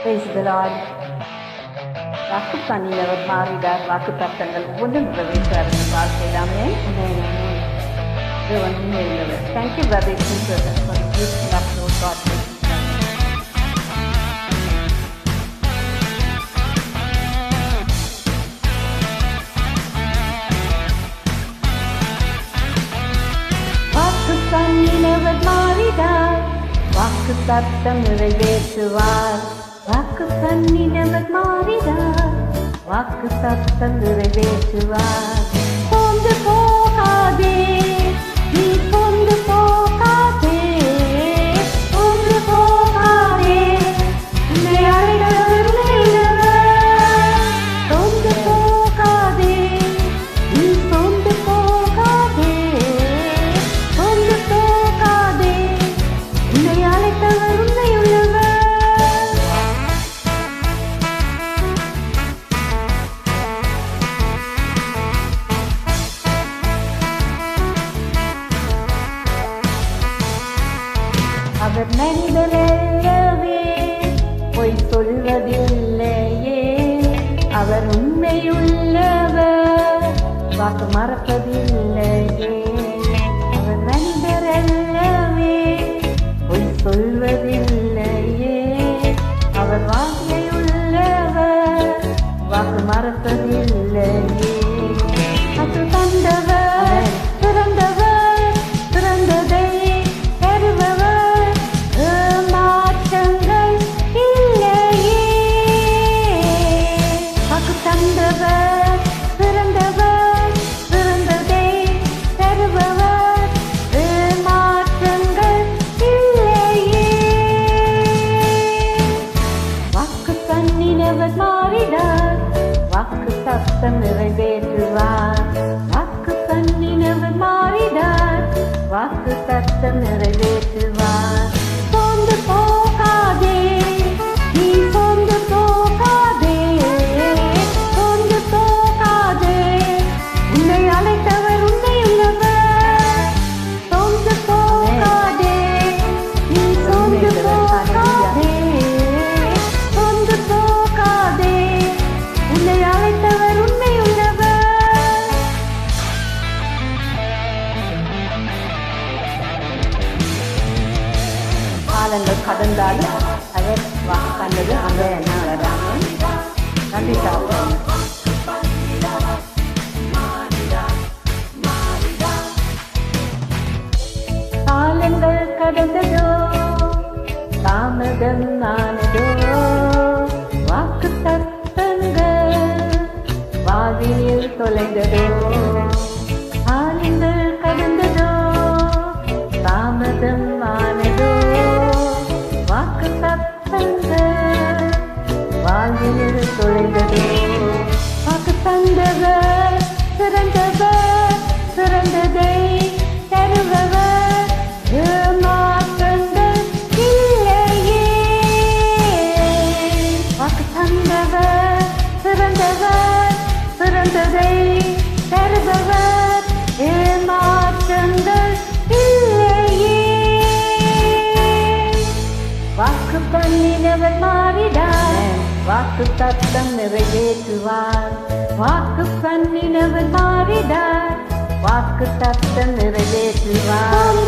Praise the Lord. வாக்கு பண்ணினவர் மாறிடார். வாக்கு தத்தங்கள் ஒவ்வொன்றும் நிறைவேற்றார் வாழ்க்கையிலாமே உள்ளவர். Thank you, brothers and sisters, for the gift of Lord God. வாக்கு பண்ணினவர் மாறிடார். வாக்கு தத்தம் நிறைவேற்றுவார். வாக்கு பண்ணினவர் மாறிடார். வாக்கு தத்தம் நிறைவேற்றுவார். சோர்ந்து போகாதே, நீ சோர்ந்து போகாதே, சோர்ந்து போகாதே, உன்னை அழைத்தவர் உள்ளவர். சோர்ந்து போகாதே, நீ சோர்ந்து போகாதே, சோர்ந்து போகாதே, உன்னை அழைத்தவர் உண்மையுள்ளவர். அவர் மனிதரல்லவே, பொய் சொல்வதில்லையே, அவர் உண்மையுள்ளவர், வாக்கு மறப்பதில்லையே. அவர் மனிதரல்லவே, பொய் சொல்வதில்லையே, அவர் வார்த்தையுள்ளவர், வாக்கு மறப்பதில்லையே. அது தந்தவர், பிறந்தவர், பிறந்ததை தருபவர், மாற்றங்கள் இல்லையே. வாக்கு தந்தவர், பிறந்தவர், பிறந்ததை தருபவர், மாற்றங்கள் இல்லையே. வாக்கு பண்ணினவர் மாறிடார். வாக்கு தத்தம் நிறைவேற்றுவார். வாக்கு பண்ணினவர் மாறிடார். வாக்கு தத்தம் நிறைவேற்றுவார். சோர்ந்து போகாதே, நீ சோர்ந்து போகாதே, சோர்ந்து போகாதே, உன்னை அழைத்தவர் உண்மையுள்ளவர். சோர்ந்து போகாதே, நீ சோர்ந்து போகாதே, சோர்ந்து போகாதே, உன்னை அழைத்தவர் உண்மையுள்ளவர். காலங்கள் கடந்தாலும் அவர் வாக்கு கண்டது அங்கே என்ன வராமல் நன்றி சாப்பிடும். காலங்கள் கடந்ததோ, தாமதம் ஆனதோ, வாக்கு தத்தங்கள் வாதியில் தொலைந்ததோ. காலங்கள் கடந்ததோ, தாமதம் ஆனதோ, வாக்கு தத்தங்கள் வாழ்வில் தொலைந்ததோ. வாக்கு தந்தவர், சிறந்தவர், சிறந்ததை தருபவர், மாற்றங்கள் இல்லையே. வாக்கு தந்தவர், சிறந்தவர், சிறந்ததை தருபவர், மாற்றங்கள் இல்லையே. வாக்கு பண்ணினவர் மாறிடார். வாக்கு தத்தம் நிறைவேற்றுவார். வாக்கு பண்ணினவர் மாறிடார். வாக்கு தத்தம் நிறைவேற்றுவார்.